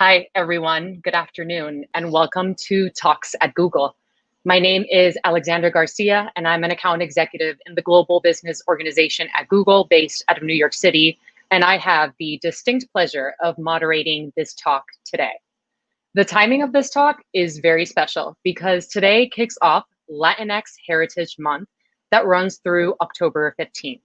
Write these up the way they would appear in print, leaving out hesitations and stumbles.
Hi, everyone. Good afternoon, and welcome to Talks at Google. My name is Alexandra Garcia, and I'm an account executive in the global business organization at Google based out of New York City, and I have the distinct pleasure of moderating this talk today. The timing of this talk is very special because today kicks off Latinx Heritage Month that runs through October 15th.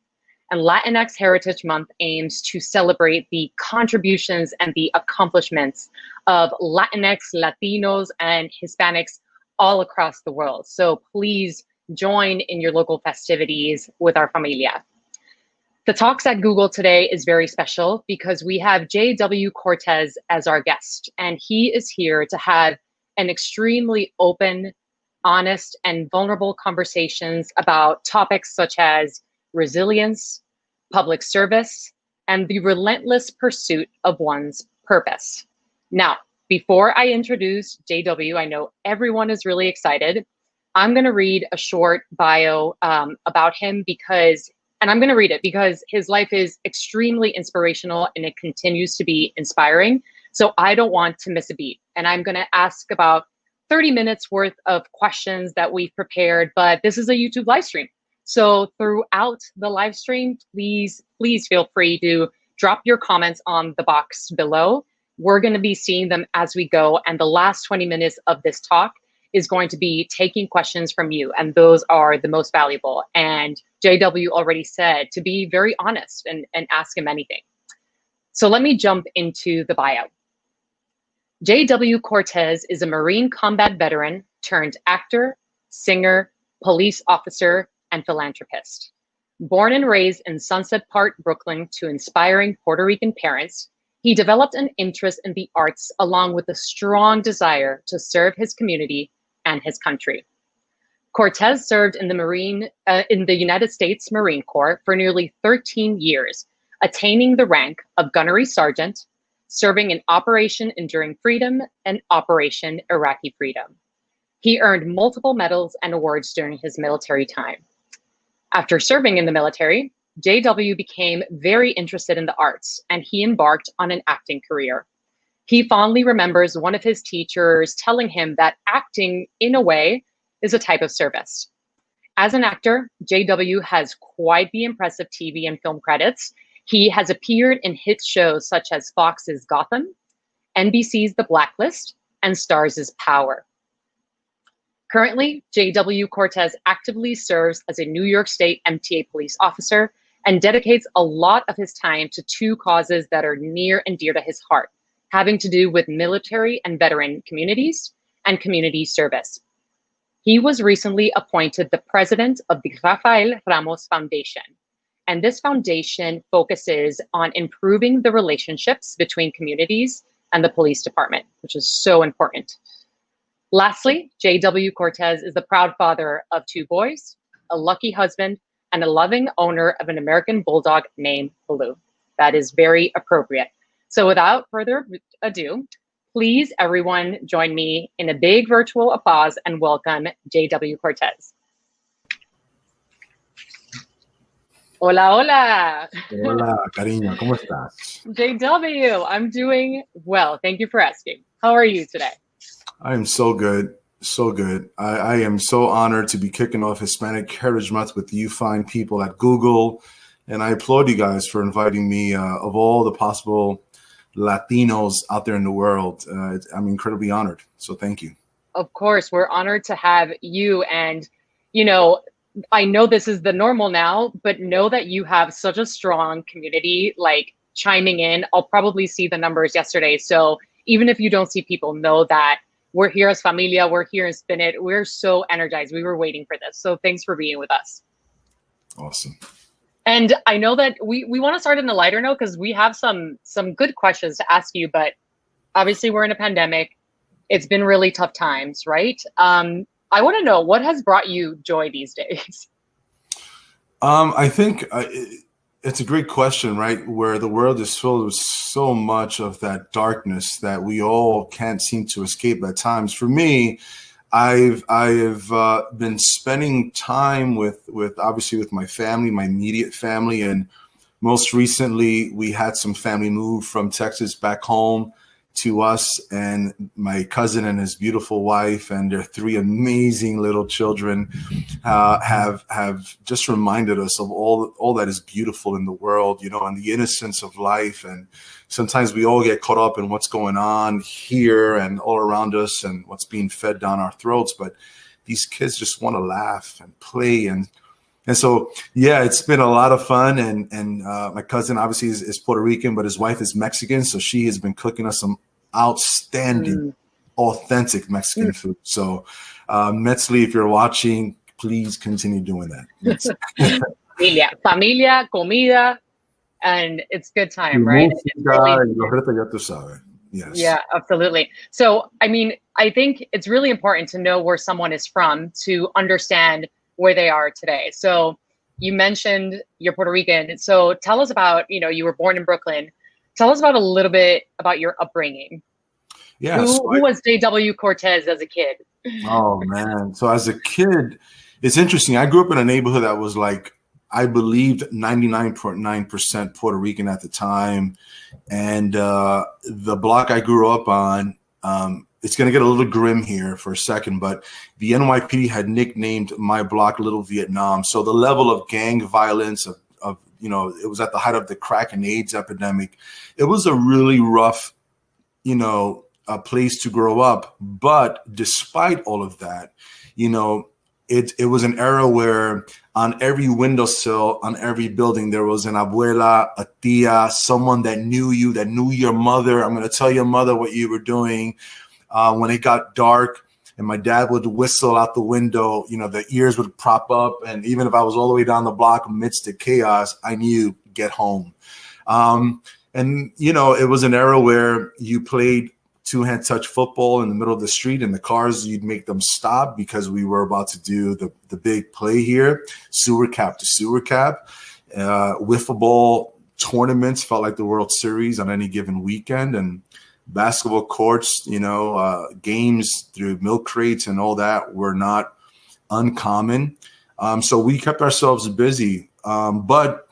And Latinx Heritage Month aims to celebrate the contributions and the accomplishments of Latinx, Latinos, and Hispanics all across the world. So please join in your local festivities with our familia. The Talks at Google today is very special because we have J.W. Cortés as our guest, and he is here to have an extremely open, honest, and vulnerable conversations about topics such as resilience, public service, and the relentless pursuit of one's purpose. Now, before I introduce JW, I know everyone is really excited. I'm going to read a short bio about him and I'm going to read it because his life is extremely inspirational and it continues to be inspiring. So I don't want to miss a beat. And I'm going to ask about 30 minutes worth of questions that we've prepared, but this is a YouTube live stream. So throughout the live stream, please feel free to drop your comments on the box below. We're going to be seeing them as we go. And the last 20 minutes of this talk is going to be taking questions from you. And those are the most valuable. And JW already said to be very honest and ask him anything. So let me jump into the bio. J.W. Cortés is a Marine combat veteran turned actor, singer, police officer, and philanthropist. Born and raised in Sunset Park, Brooklyn, to inspiring Puerto Rican parents, he developed an interest in the arts along with a strong desire to serve his community and his country. Cortés served in the United States Marine Corps for nearly 13 years, attaining the rank of gunnery sergeant, serving in Operation Enduring Freedom and Operation Iraqi Freedom. He earned multiple medals and awards during his military time. After serving in the military, JW became very interested in the arts and he embarked on an acting career. He fondly remembers one of his teachers telling him that acting, in a way, is a type of service. As an actor, JW has quite the impressive TV and film credits. He has appeared in hit shows such as Fox's Gotham, NBC's The Blacklist, and Starz' Power. Currently, J.W. Cortés actively serves as a New York State MTA police officer and dedicates a lot of his time to two causes that are near and dear to his heart, having to do with military and veteran communities and community service. He was recently appointed the president of the Rafael Ramos Foundation, and this foundation focuses on improving the relationships between communities and the police department, which is so important. Lastly, J.W. Cortés is the proud father of two boys, a lucky husband, and a loving owner of an American bulldog named Blue. That is very appropriate. So without further ado, please everyone join me in a big virtual applause and welcome J.W. Cortés. Hola, hola. Hola, cariño, ¿cómo estás? JW, I'm doing well. Thank you for asking. How are you today? I am so good, so good. I am so honored to be kicking off Hispanic Heritage Month with you fine people at Google. And I applaud you guys for inviting me of all the possible Latinos out there in the world. I'm incredibly honored. So thank you. Of course, we're honored to have you. And, you know, I know this is the normal now, but know that you have such a strong community, like chiming in. I'll probably see the numbers yesterday. So even if you don't see people, know that we're here as familia, we're here in Spinit. We're so energized. We were waiting for this. So thanks for being with us. Awesome. And I know that we want to start in a lighter note because we have some good questions to ask you, but obviously we're in a pandemic. It's been really tough times, right? I want to know, what has brought you joy these days? I think it's a great question, right? Where the world is filled with so much of that darkness that we all can't seem to escape at times. For me, I've been spending time with obviously with my family, my immediate family, and most recently we had some family move from Texas back home to us and my cousin and his beautiful wife and their three amazing little children have just reminded us of all that is beautiful in the world, and the innocence of life. And sometimes we all get caught up in what's going on here and all around us and what's being fed down our throats. But these kids just want to laugh and play. And so, yeah, it's been a lot of fun. And my cousin obviously is Puerto Rican, but his wife is Mexican. So she has been cooking us some outstanding, authentic Mexican food. So Metzli, if you're watching, please continue doing that. Familia, comida, and it's good time, right? Yes. Yeah, absolutely. So, I mean, I think it's really important to know where someone is from to understand where they are today. So you mentioned you're Puerto Rican. So tell us about, you were born in Brooklyn. Tell us about a little bit about your upbringing. Yeah. Who was J.W. Cortés as a kid? Oh, man. So as a kid, it's interesting. I grew up in a neighborhood that was like, I believed 99.9% Puerto Rican at the time. And the block I grew up on, it's going to get a little grim here for a second, but the NYPD had nicknamed my block Little Vietnam. So the level of gang violence of it was at the height of the crack and AIDS epidemic. It was a really rough, a place to grow up. But despite all of that, it was an era where on every windowsill, on every building, there was an abuela, a tia, someone that knew you, that knew your mother. I'm going to tell your mother what you were doing. When it got dark and my dad would whistle out the window, the ears would prop up. And even if I was all the way down the block amidst the chaos, I knew get home. And it was an era where you played two-hand touch football in the middle of the street, and the cars, you'd make them stop because we were about to do the big play here, sewer cap to sewer cap. Wiffle ball tournaments felt like the World Series on any given weekend, and basketball courts, games through milk crates and all that were not uncommon. So we kept ourselves busy. But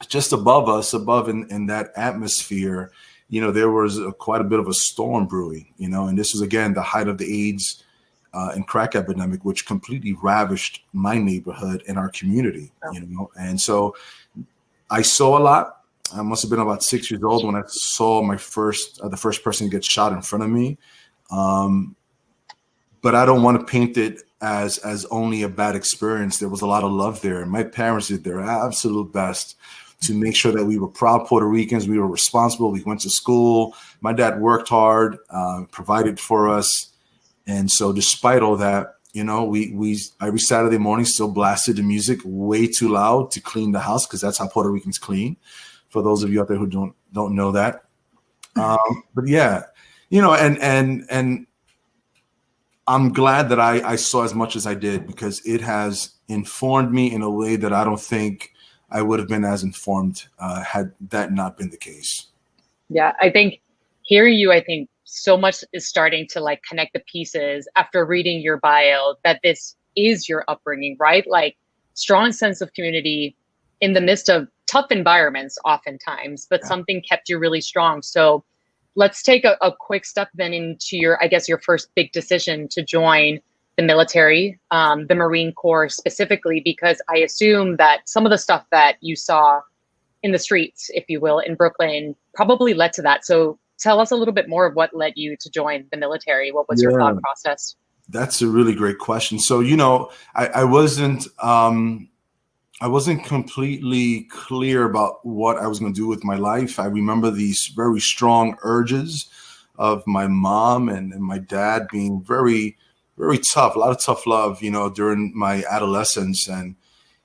just above us, in that atmosphere, there was quite a bit of a storm brewing, and this was, again, the height of the AIDS and crack epidemic, which completely ravished my neighborhood and our community, And so I saw a lot. I must have been about 6 years old when I saw the first person get shot in front of me. But I don't want to paint it as only a bad experience. There was a lot of love there. And my parents did their absolute best to make sure that we were proud Puerto Ricans. We were responsible. We went to school. My dad worked hard, provided for us. And so despite all that, we every Saturday morning still blasted the music way too loud to clean the house, because that's how Puerto Ricans clean. For those of you out there who don't know that. But yeah, and I'm glad that I saw as much as I did, because it has informed me in a way that I don't think I would have been as informed had that not been the case. Yeah, I think hearing you, so much is starting to connect the pieces after reading your bio, that this is your upbringing, right? Like, strong sense of community in the midst of tough environments oftentimes, but something kept you really strong. So let's take a quick step then into your first big decision to join the military, the Marine Corps specifically, because I assume that some of the stuff that you saw in the streets, if you will, in Brooklyn probably led to that. So tell us a little bit more of what led you to join the military. What was your thought process? That's a really great question. So, I wasn't completely clear about what I was going to do with my life. I remember these very strong urges of my mom and my dad being very, very tough, a lot of tough love, during my adolescence. And,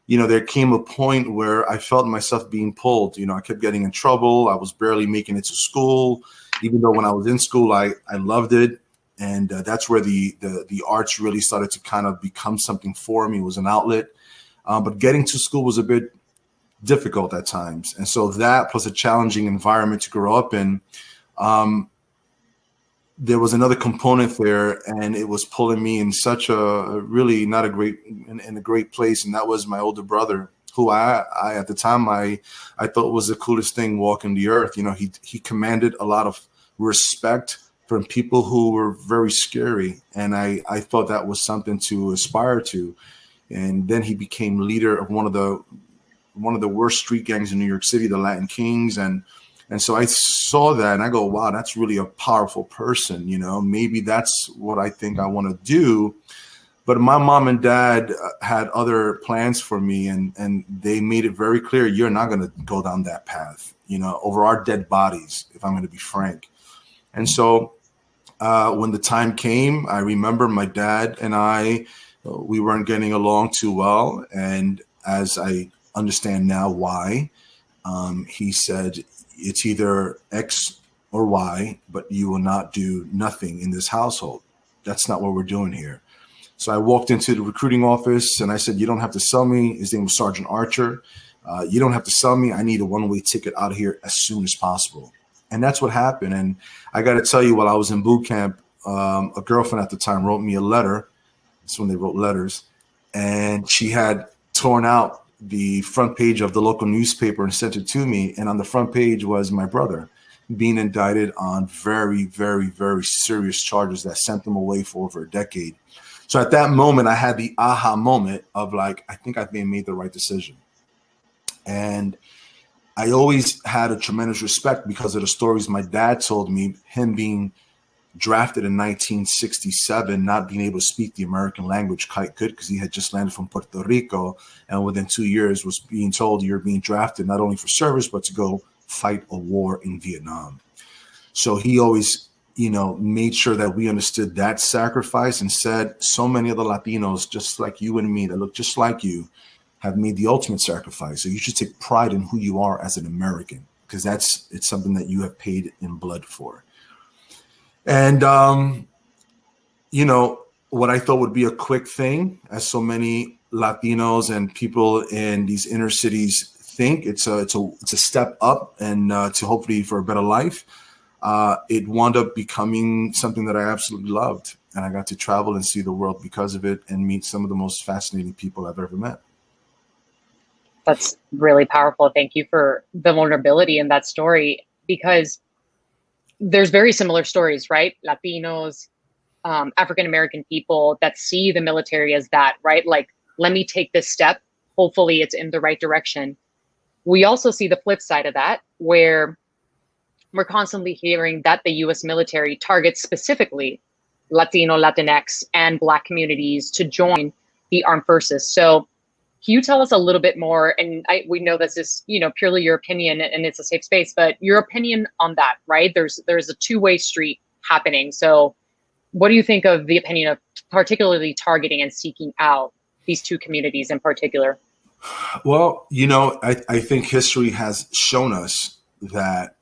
there came a point where I felt myself being pulled. I kept getting in trouble. I was barely making it to school, even though when I was in school, I loved it. And that's where the arts really started to kind of become something for me. It was an outlet. But getting to school was a bit difficult at times. And so that, plus a challenging environment to grow up in, there was another component there, and it was pulling me in such a really not a great, in a great place. And that was my older brother, who I at the time, I thought was the coolest thing walking the earth. He commanded a lot of respect from people who were very scary. And I thought that was something to aspire to. And then he became leader of one of the worst street gangs in New York City, the Latin Kings. And so I saw that and I go, wow, that's really a powerful person. You know, maybe that's what I think I want to do. But my mom and dad had other plans for me, and they made it very clear, you're not going to go down that path, you know, over our dead bodies, if I'm going to be frank. And so when the time came, I remember my dad and I, we weren't getting along too well. And as I understand now why, he said, it's either X or Y, but you will not do nothing in this household. That's not what we're doing here. So I walked into the recruiting office and I said, you don't have to sell me. His name was Sergeant Archer. You don't have to sell me. I need a one-way ticket out of here as soon as possible. And that's what happened. And I got to tell you, while I was in boot camp, a girlfriend at the time wrote me a letter. That's when they wrote letters. And she had torn out the front page of the local newspaper and sent it to me. And on the front page was my brother being indicted on very, very, very serious charges that sent him away for over a decade. So at that moment, I had the aha moment of like, I think I've made the right decision. And I always had a tremendous respect because of the stories my dad told me, him being drafted in 1967, not being able to speak the American language quite good because he had just landed from Puerto Rico. And within 2 years was being told you're being drafted not only for service, but to go fight a war in Vietnam. So he always, you know, made sure that we understood that sacrifice and said, so many of the Latinos, just like you and me, that look just like you, have made the ultimate sacrifice. So you should take pride in who you are as an American, because it's something that you have paid in blood for. And, you know, what I thought would be a quick thing, as so many Latinos and people in these inner cities think, it's a step up and to hopefully for a better life. It wound up becoming something that I absolutely loved. And I got to travel and see the world because of it and meet some of the most fascinating people I've ever met. That's really powerful. Thank you for the vulnerability in that story, because there's very similar stories, right? Latinos, African-American people that see the military as that, right? Like, let me take this step. Hopefully it's in the right direction. We also see the flip side of that, where we're constantly hearing that the US military targets specifically Latino, Latinx, and Black communities to join the armed forces. So can you tell us a little bit more? And we know this is, you know, purely your opinion and it's a safe space, but your opinion on that, right? There's a two-way street happening. So what do you think of the opinion of particularly targeting and seeking out these two communities in particular? Well, you know, I think history has shown us that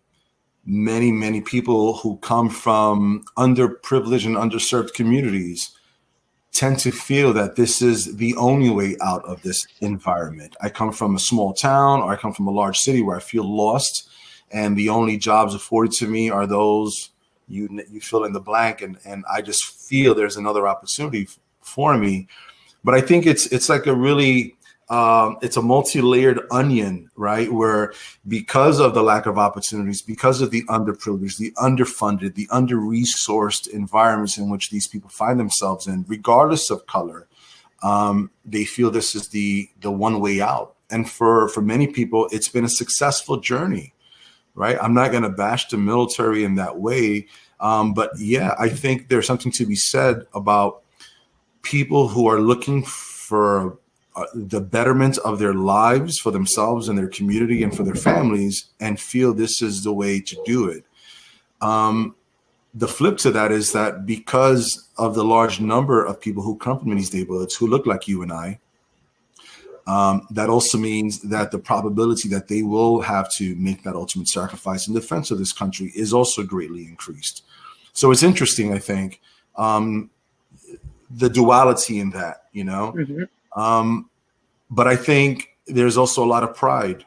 many, many people who come from underprivileged and underserved communities tend to feel that this is the only way out of this environment. I come from a small town, or I come from a large city where I feel lost, and the only jobs afforded to me are those you fill in the blank, and I just feel there's another opportunity for me. But I think it's like a really it's a multi-layered onion, right? Where because of the lack of opportunities, because of the underprivileged, the underfunded, the under-resourced environments in which these people find themselves in, regardless of color, they feel this is the one way out. And for many people, it's been a successful journey, right? I'm not going to bash the military in that way. But yeah, I think there's something to be said about people who are looking for the betterment of their lives for themselves and their community and for their families, and feel this is the way to do it. The flip to that is that because of the large number of people who come from these neighborhoods who look like you and I, that also means that the probability that they will have to make that ultimate sacrifice in defense of this country is also greatly increased. So it's interesting, I think, the duality in that, you know. Mm-hmm. But I think there's also a lot of pride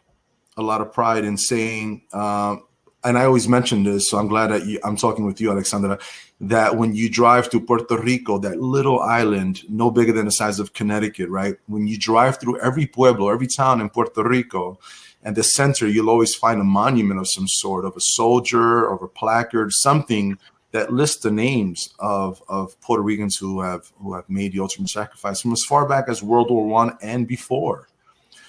in saying, and I always mention this, so I'm glad that I'm talking with you, Alexandra, that when you drive to Puerto Rico, that little island, no bigger than the size of Connecticut, right? When you drive through every pueblo, every town in Puerto Rico, and the center, you'll always find a monument of some sort, of a soldier, of a placard, something that lists the names of Puerto Ricans who have made the ultimate sacrifice from as far back as World War One and before.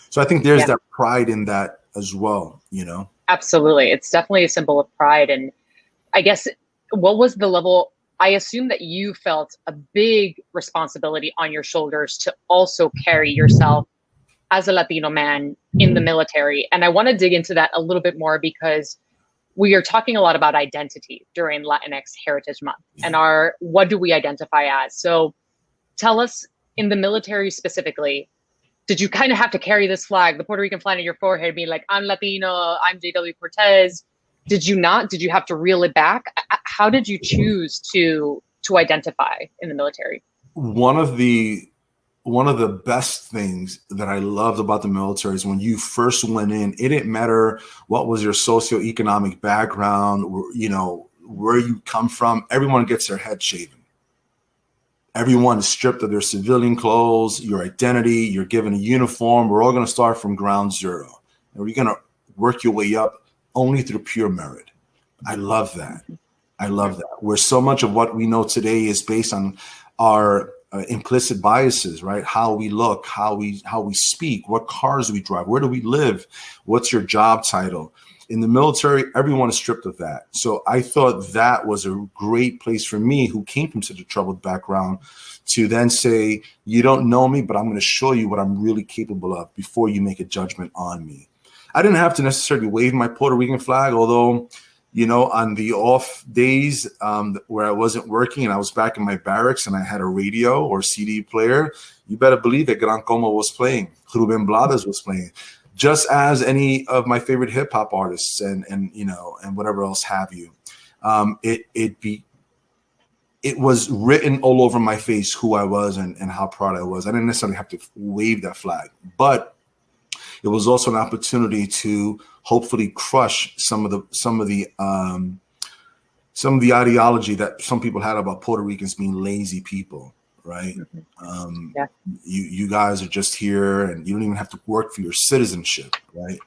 So I think there's that pride in that as well, you know? Absolutely. It's definitely a symbol of pride. And I guess, what was the level? I assume that you felt a big responsibility on your shoulders to also carry yourself as a Latino man in the military. And I want to dig into that a little bit more, because we are talking a lot about identity during Latinx Heritage Month and what do we identify as? So tell us, in the military specifically, did you kind of have to carry this flag, the Puerto Rican flag on your forehead, being like, I'm Latino, I'm J.W. Cortés? Did you not? Did you have to reel it back? How did you choose to identify in the military? One of the best things that I loved about the military is when you first went in, it didn't matter what was your socioeconomic background, you know, where you come from. Everyone gets their head shaven. Everyone is stripped of their civilian clothes, your identity. You're given a uniform. We're all going to start from ground zero. And we're going to work your way up only through pure merit. I love that. I love that. Where so much of what we know today is based on our implicit biases, right? How we look, how we speak, what cars we drive, where do we live, what's your job title. In the military, everyone is stripped of that. So I thought that was a great place for me, who came from such a troubled background, to then say, you don't know me, but I'm going to show you what I'm really capable of before you make a judgment on me. I didn't have to necessarily wave my Puerto Rican flag, although, you know, on the off days where I wasn't working and I was back in my barracks and I had a radio or CD player, you better believe that Gran Como was playing, Ruben Blades was playing, just as any of my favorite hip hop artists and you know, and whatever else have you. It was written all over my face who I was and how proud I was. I didn't necessarily have to wave that flag, but it was also an opportunity to hopefully crush some of the ideology that some people had about Puerto Ricans being lazy people, right? You guys are just here and you don't even have to work for your citizenship, right?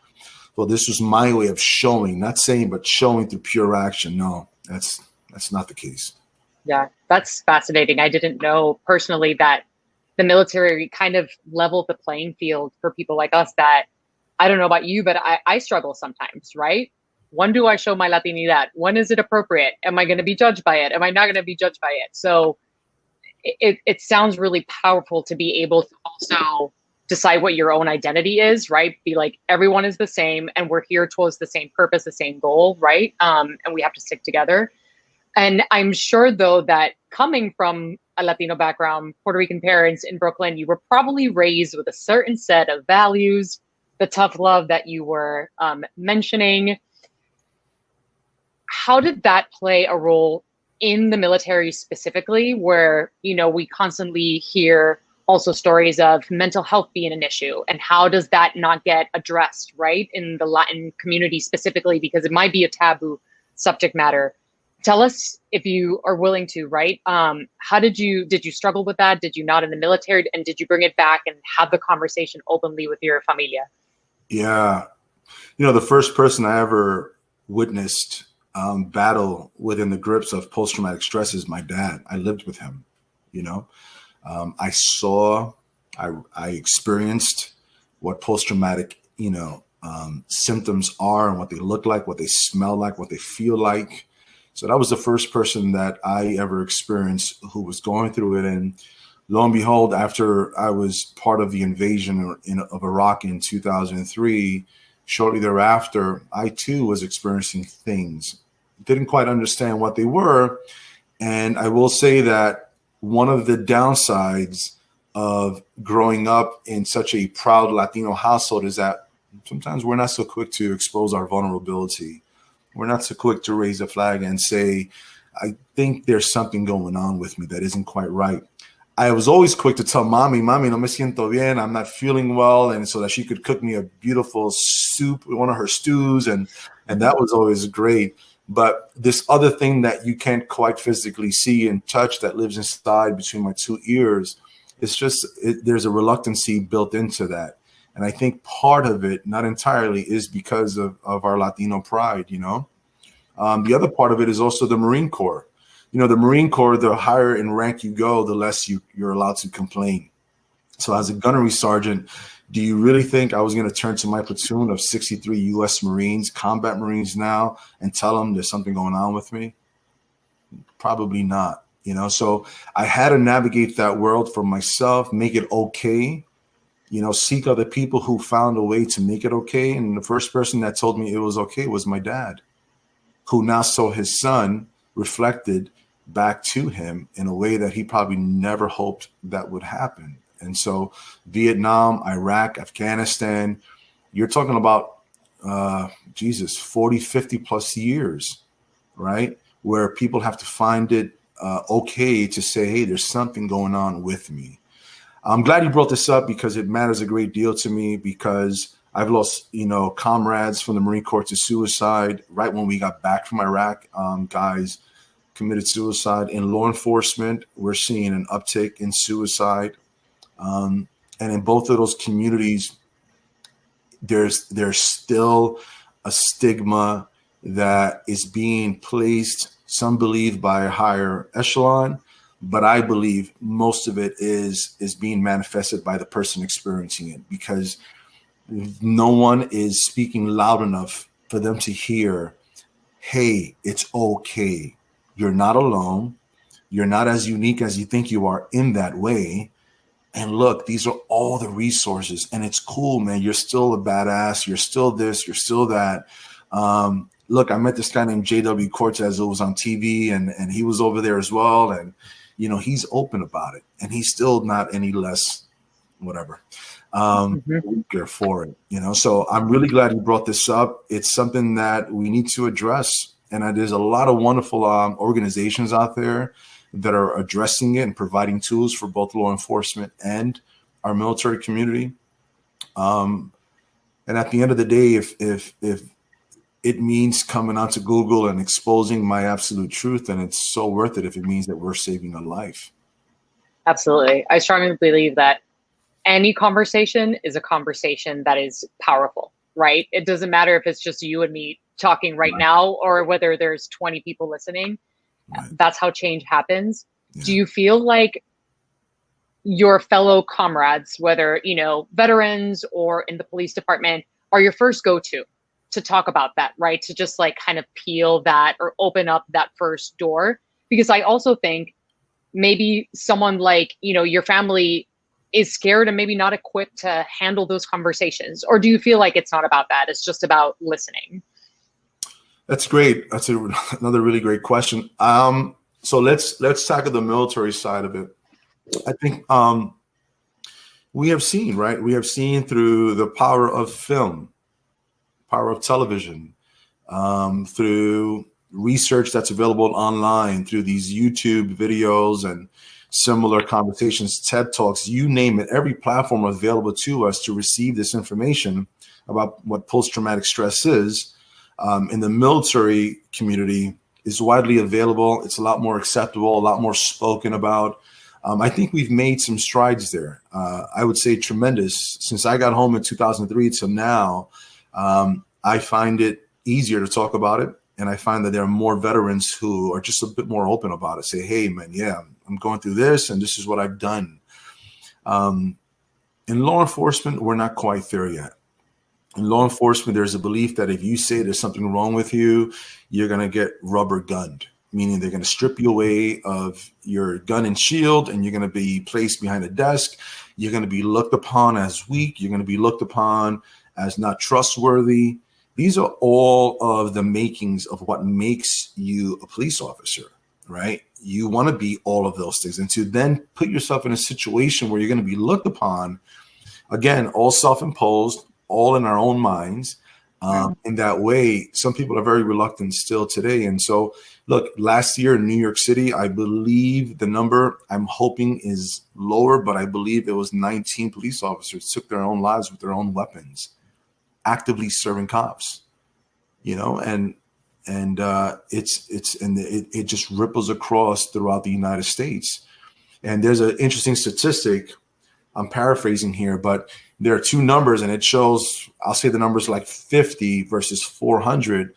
Well, this was my way of showing, not saying, but showing through pure action. No, that's not the case. Yeah, that's fascinating. I didn't know personally that the military kind of leveled the playing field for people like us that, I don't know about you, but I struggle sometimes, right? When do I show my Latinidad? When is it appropriate? Am I going to be judged by it? Am I not going to be judged by it? So it sounds really powerful to be able to also decide what your own identity is, right? Be like, everyone is the same and we're here towards the same purpose, the same goal, right? And we have to stick together. And I'm sure, though, that coming from a Latino background, Puerto Rican parents in Brooklyn, you were probably raised with a certain set of values, the tough love that you were mentioning. How did that play a role in the military specifically, where, you know, we constantly hear also stories of mental health being an issue, and how does that not get addressed, right, in the Latin community specifically, because it might be a taboo subject matter? Tell us, if you are willing to, right? How did you struggle with that? Did you not in the military? And did you bring it back and have the conversation openly with your familia? Yeah. You know, the first person I ever witnessed battle within the grips of post-traumatic stress is my dad. I lived with him, you know. I experienced what post-traumatic, you know, symptoms are and what they look like, what they smell like, what they feel like. So that was the first person that I ever experienced who was going through it. And lo and behold, after I was part of the invasion of Iraq in 2003, shortly thereafter, I too was experiencing things. Didn't quite understand what they were. And I will say that one of the downsides of growing up in such a proud Latino household is that sometimes we're not so quick to expose our vulnerability. We're not so quick to raise a flag and say, I think there's something going on with me that isn't quite right. I was always quick to tell mommy, no me siento bien, I'm not feeling well. And so that she could cook me a beautiful soup, one of her stews. And that was always great. But this other thing that you can't quite physically see and touch that lives inside between my two ears, it's just, there's a reluctancy built into that. And I think part of it, not entirely, is because of our Latino pride, you know. The other part of it is also the Marine Corps. the Marine Corps, the higher in rank you go, the less you're allowed to complain. So as a gunnery sergeant, do you really think I was going to turn to my platoon of 63 U.S. Marines, combat Marines now, and tell them there's something going on with me? Probably not. So I had to navigate that world for myself, make it okay, seek other people who found a way to make it okay. And the first person that told me it was okay was my dad, who now saw his son reflected back to him in a way that he probably never hoped that would happen. And so Vietnam, Iraq, Afghanistan, you're talking about, 40, 50 plus years, right? Where people have to find it okay to say, hey, there's something going on with me. I'm glad you brought this up because it matters a great deal to me, because I've lost, comrades from the Marine Corps to suicide right when we got back from Iraq. Guys committed suicide. In law enforcement, we're seeing an uptick in suicide. And in both of those communities, there's still a stigma that is being placed, some believe by a higher echelon, but I believe most of it is being manifested by the person experiencing it, because no one is speaking loud enough for them to hear, hey, it's okay. You're not alone. You're not as unique as you think you are in that way. And look, these are all the resources, and it's cool, man. You're still a badass. You're still this. You're still that. Look, I met this guy named J.W. Cortés who was on TV, and he was over there as well. And, he's open about it, and he's still not any less whatever, weaker for it, So I'm really glad you brought this up. It's something that we need to address. And there's a lot of wonderful organizations out there that are addressing it and providing tools for both law enforcement and our military community. And at the end of the day, if it means coming onto Google and exposing my absolute truth, then it's so worth it if it means that we're saving a life. Absolutely. I strongly believe that any conversation is a conversation that is powerful, right? It doesn't matter if it's just you and me talking right now, or whether there's 20 people listening. Right. That's how change happens. Yeah. Do you feel like your fellow comrades, whether, veterans or in the police department, are your first go-to to talk about that, right? To just like kind of peel that or open up that first door? Because I also think maybe someone like, your family is scared and maybe not equipped to handle those conversations. Or do you feel like it's not about that? It's just about listening? That's great. That's another really great question. So let's tackle the military side of it. I think we have seen, right? We have seen through the power of film, power of television, through research that's available online, through these YouTube videos and similar conversations, TED Talks, you name it, every platform available to us to receive this information about what post-traumatic stress is. In the military community is widely available. It's a lot more acceptable, a lot more spoken about. I think we've made some strides there. I would say tremendous. Since I got home in 2003 to now, I find it easier to talk about it. And I find that there are more veterans who are just a bit more open about it. Say, hey, man, yeah, I'm going through this and this is what I've done. In law enforcement, we're not quite there yet. In law enforcement, there's a belief that if you say there's something wrong with you, you're going to get rubber gunned, meaning they're going to strip you away of your gun and shield, and you're going to be placed behind a desk. You're going to be looked upon as weak. You're going to be looked upon as not trustworthy. These are all of the makings of what makes you a police officer, right? You want to be all of those things. And to then put yourself in a situation where you're going to be looked upon, again, all self-imposed, all in our own minds. In that way, some people are very reluctant still today. And so, look, last year in New York City, I believe the number I'm hoping is lower, but I believe it was 19 police officers took their own lives with their own weapons, actively serving cops, and it just ripples across throughout the United States. And there's an interesting statistic. I'm paraphrasing here, but there are two numbers, and it shows, I'll say the numbers like 50 versus 400.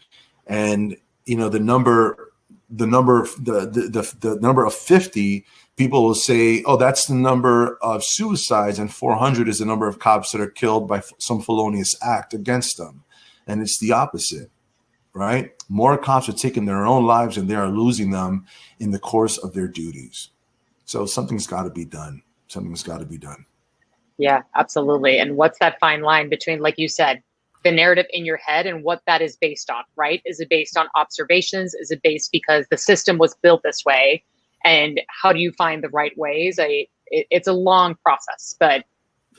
And, the number the number, the number of 50, people will say, oh, that's the number of suicides, and 400 is the number of cops that are killed by some felonious act against them. And it's the opposite, right? More cops are taking their own lives and they are losing them in the course of their duties. So something's got to be done. Something's got to be done. Yeah, absolutely. And what's that fine line between, like you said, the narrative in your head and what that is based on, right? Is it based on observations? Is it based because the system was built this way? And how do you find the right ways? It's a long process, but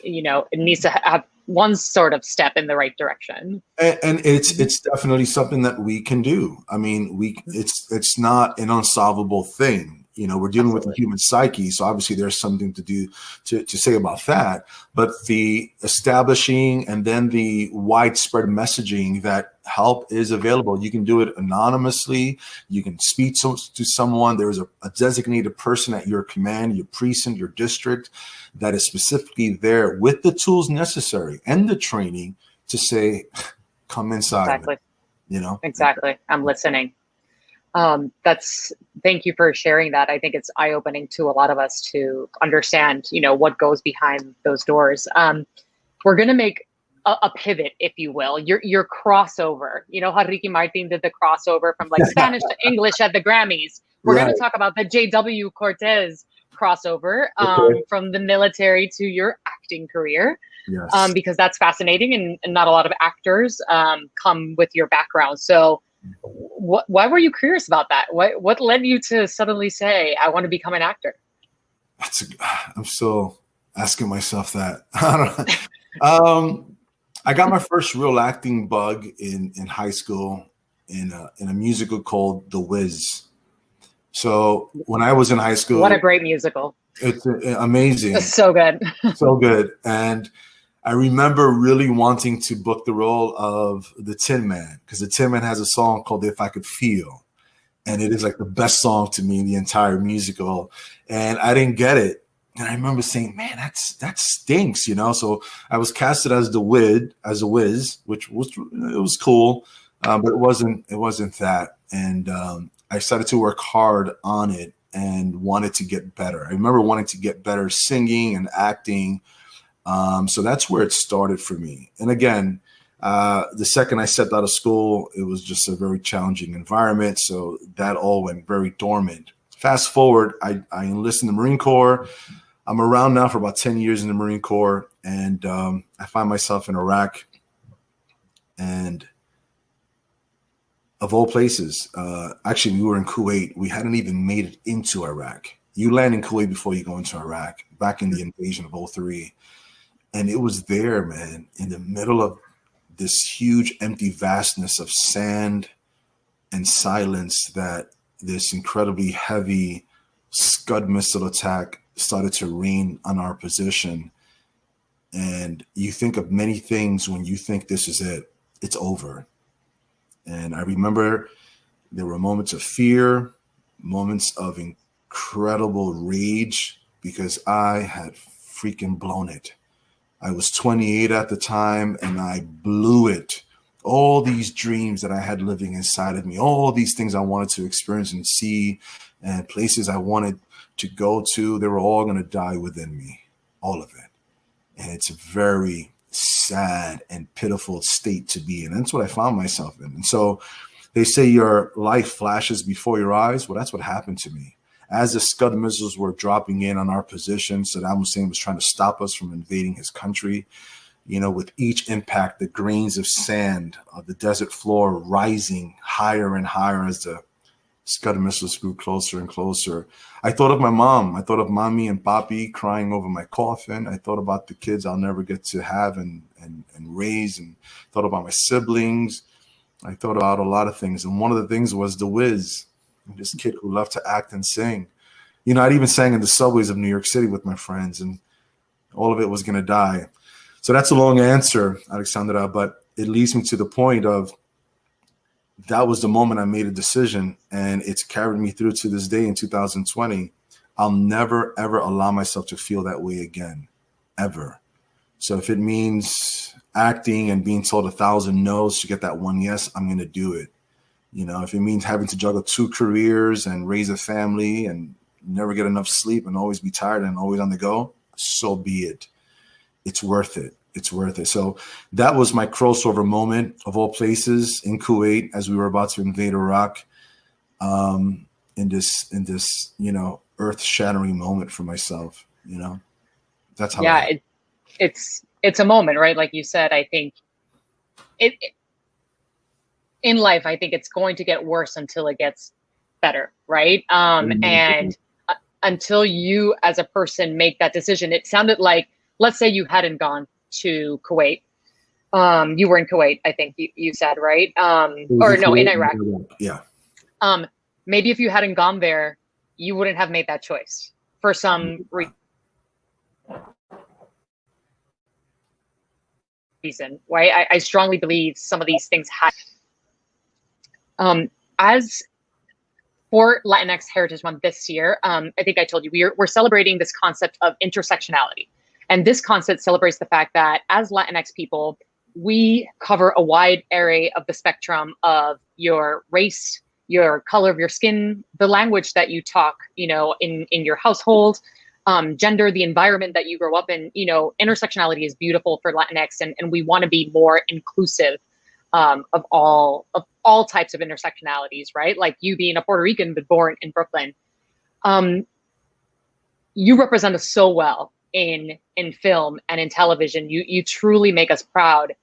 it needs to have one sort of step in the right direction. And it's definitely something that we can do. I mean, it's not an unsolvable thing. We're dealing with the human psyche, so obviously there's something to do to say about that. But the establishing and then the widespread messaging that help is available. You can do it anonymously. You can speak to someone. There is a designated person at your command, your precinct, your district, that is specifically there with the tools necessary and the training to say, come inside. Exactly. Exactly. I'm listening. Thank you for sharing that. I think it's eye-opening to a lot of us to understand, what goes behind those doors. We're going to make a pivot, if you will, your crossover. How Ricky Martin did the crossover from like Spanish to English at the Grammys. We're going to talk about the J.W. Cortés crossover from the military to your acting career. Yes. Because that's fascinating and not a lot of actors come with your background. So why were you curious about that? What led you to suddenly say, I want to become an actor? I'm still asking myself that. I got my first real acting bug in high school in a musical called The Wiz. So when I was in high school, what a great musical! It's amazing. It's so good, so good. And I remember really wanting to book the role of the Tin Man, because the Tin Man has a song called If I Could Feel. And it is like the best song to me in the entire musical. And I didn't get it. And I remember saying, man, that stinks, So I was casted as the Wiz, which was cool, but it wasn't that. And I started to work hard on it and wanted to get better. I remember wanting to get better singing and acting. So that's where it started for me. And again, the second I stepped out of school, it was just a very challenging environment. So that all went very dormant. Fast forward, I enlisted in the Marine Corps. I'm around now for about 10 years in the Marine Corps. And I find myself in Iraq. And of all places, actually, we were in Kuwait. We hadn't even made it into Iraq. You land in Kuwait before you go into Iraq, back in the invasion of 2003. And it was there, man, in the middle of this huge empty vastness of sand and silence, that this incredibly heavy Scud missile attack started to rain on our position. And you think of many things when you think this is it. It's over. And I remember there were moments of fear, moments of incredible rage, because I had freaking blown it. I was 28 at the time and I blew it. All these dreams that I had living inside of me, all these things I wanted to experience and see, and places I wanted to go to, they were all going to die within me, all of it. And it's a very sad and pitiful state to be in. And that's what I found myself in. And so they say your life flashes before your eyes. Well, that's what happened to me. As the Scud missiles were dropping in on our position, Saddam Hussein was trying to stop us from invading his country. With each impact, the grains of sand of the desert floor rising higher and higher as the Scud missiles grew closer and closer. I thought of my mom. I thought of mommy and papi crying over my coffin. I thought about the kids I'll never get to have and raise, and thought about my siblings. I thought about a lot of things. And one of the things was the Wiz, this kid who loved to act and sing. I'd even sang in the subways of New York City with my friends, and all of it was going to die. So that's a long answer, Alexandra, but it leads me to the point of that was the moment I made a decision, and it's carried me through to this day in 2020. I'll never, ever allow myself to feel that way again, ever. So if it means acting and being told 1,000 no's to get that one yes, I'm going to do it. You know, if it means having to juggle 2 careers and raise a family and never get enough sleep and always be tired and always on the go, so be it. It's worth it. It's worth it. So that was my crossover moment of all places in Kuwait as we were about to invade Iraq. In this, you know, earth-shattering moment for myself. You know, that's how. Yeah, it's a moment, right? Like you said, I think it in life, I think it's going to get worse until it gets better, right? And until you as a person make that decision, it sounded like, let's say you hadn't gone to Kuwait. You were in Kuwait, I think you said, right? Or no, in Iraq. Yeah. Maybe if you hadn't gone there, you wouldn't have made that choice for some reason, right? I strongly believe some of these things have. As for Latinx Heritage Month this year, I think I told you we're celebrating this concept of intersectionality. And this concept celebrates the fact that as Latinx people, we cover a wide array of the spectrum of your race, your color of your skin, the language that you talk, you know, in your household, gender, the environment that you grow up in. You know, intersectionality is beautiful for Latinx, and we want to be more inclusive of all types of intersectionalities, right? Like you being a Puerto Rican but born in Brooklyn. You represent us so well in film and in television. You truly make us proud.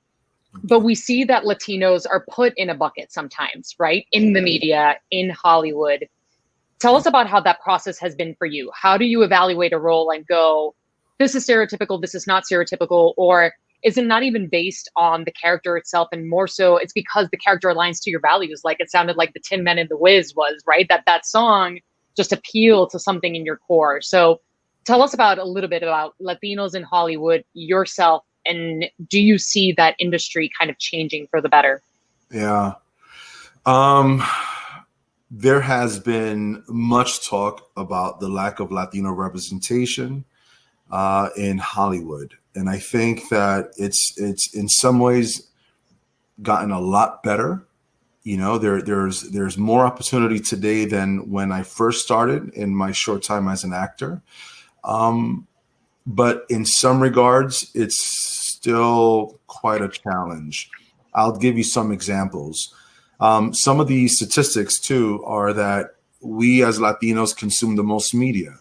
But we see that Latinos are put in a bucket sometimes, right? In the media, in Hollywood. Tell us about how that process has been for you. How do you evaluate a role and go, this is stereotypical, this is not stereotypical, or is it not even based on the character itself, and more so it's because the character aligns to your values? Like it sounded like the Tin Men in the Wiz was, right? That song just appealed to something in your core. So tell us about a little bit about Latinos in Hollywood, yourself, and do you see that industry kind of changing for the better? Yeah. There has been much talk about the lack of Latino representation in Hollywood. And I think that it's in some ways gotten a lot better. You know, there's more opportunity today than when I first started in my short time as an actor. But in some regards, it's still quite a challenge. I'll give you some examples. Some of the statistics, too, are that we as Latinos consume the most media,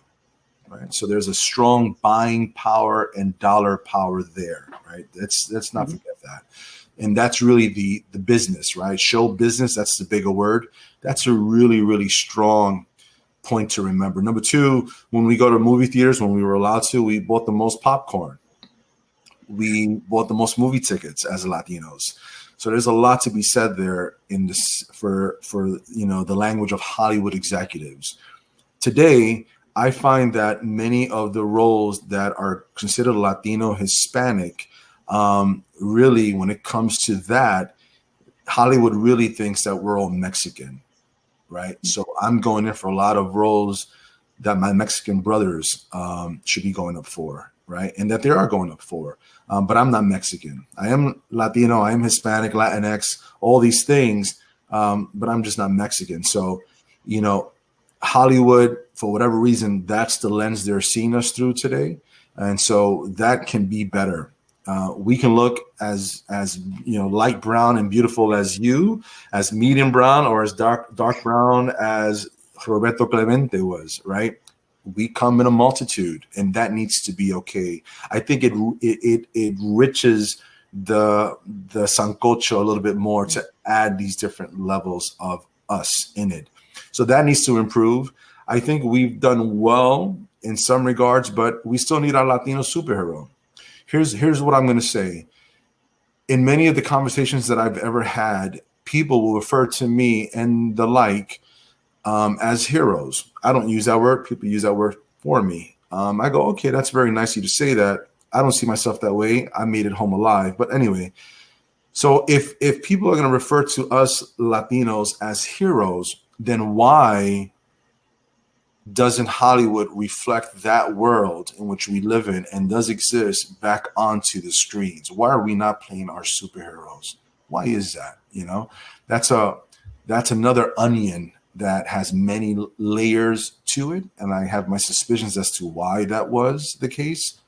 right? So there's a strong buying power and dollar power there, right? Let's not forget that. And that's really the business, right? Show business, that's the bigger word. That's a really, really strong point to remember. Number 2, when we go to movie theaters, when we were allowed to, we bought the most popcorn. We bought the most movie tickets as Latinos. So there's a lot to be said there in this for you know, the language of Hollywood executives. Today, I find that many of the roles that are considered Latino, Hispanic, really, when it comes to that, Hollywood really thinks that we're all Mexican, right? So I'm going in for a lot of roles that my Mexican brothers should be going up for, right? And that they are going up for. But I'm not Mexican. I am Latino, I am Hispanic, Latinx, all these things, but I'm just not Mexican. So, you know, Hollywood, for whatever reason, that's the lens they're seeing us through today. And so that can be better. We can look as you know, light brown and beautiful as you, as medium brown, or as dark brown as Roberto Clemente was, right? We come in a multitude, and that needs to be okay. I think it enriches the sancocho a little bit more to add these different levels of us in it. So that needs to improve. I think we've done well in some regards, but we still need our Latino superhero. Here's what I'm going to say. In many of the conversations that I've ever had, people will refer to me and the like as heroes. I don't use that word. People use that word for me. I go, okay, that's very nice of you to say that. I don't see myself that way. I made it home alive. But anyway, so if people are going to refer to us Latinos as heroes, then why doesn't Hollywood reflect that world in which we live in and does exist back onto the screens? Why are we not playing our superheroes? Why is that? You know, that's a that's another onion that has many layers to it. And I have my suspicions as to why that was the case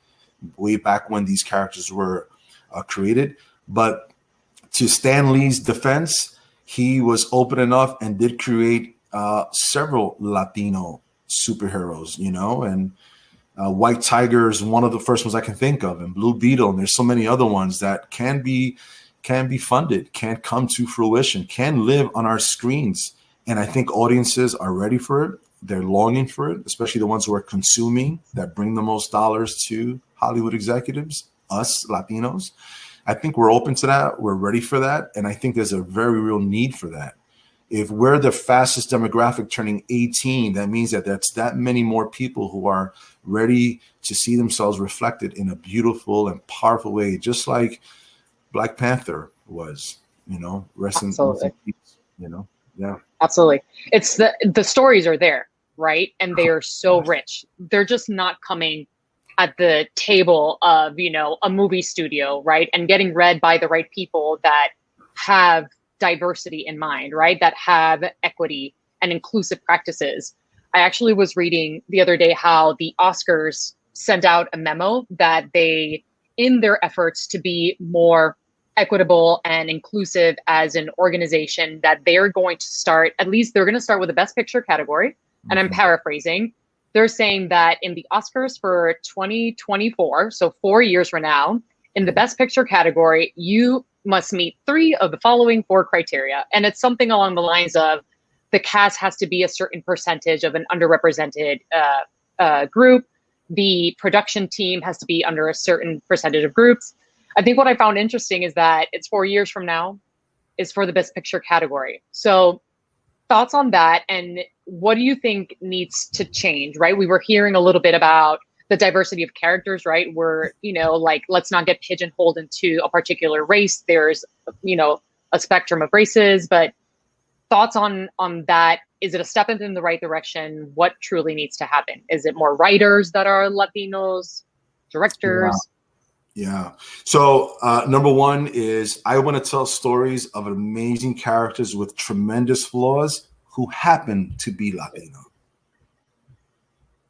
way back when these characters were created. But to Stan Lee's defense, he was open enough and did create several Latino superheroes, you know, and White Tiger is one of the first ones I can think of, and Blue Beetle, and there's so many other ones that can be funded, can come to fruition, can live on our screens. And I think audiences are ready for it. They're longing for it, especially the ones who are consuming, that bring the most dollars to Hollywood executives, us Latinos. I think we're open to that. We're ready for that. And I think there's a very real need for that. If we're the fastest demographic turning 18, that means that that's that many more people who are ready to see themselves reflected in a beautiful and powerful way, just like Black Panther was, you know, rest in peace, you know. Yeah, absolutely. It's the stories are there, right? And they are so rich. They're just not coming at the table of, you know, a movie studio, right? And getting read by the right people that have diversity in mind, right? That have equity and inclusive practices. I actually was reading the other day how the Oscars sent out a memo that they, in their efforts to be more equitable and inclusive as an organization, that they're going to start, at least they're going to start with the Best Picture category. And I'm paraphrasing. They're saying that in the Oscars for 2024, so 4 years from now, in the Best Picture category, you must meet 3 of the following 4 criteria. And it's something along the lines of the cast has to be a certain percentage of an underrepresented group. The production team has to be under a certain percentage of groups. I think what I found interesting is that it's 4 years from now is for the Best Picture category. So thoughts on that, and what do you think needs to change, right? We were hearing a little bit about the diversity of characters, right? We're, you know, like, let's not get pigeonholed into a particular race. There's, you know, a spectrum of races, but thoughts on that. Is it a step in the right direction? What truly needs to happen? Is it more writers that are Latinos, directors? Yeah. So number one is I want to tell stories of amazing characters with tremendous flaws who happen to be Latino.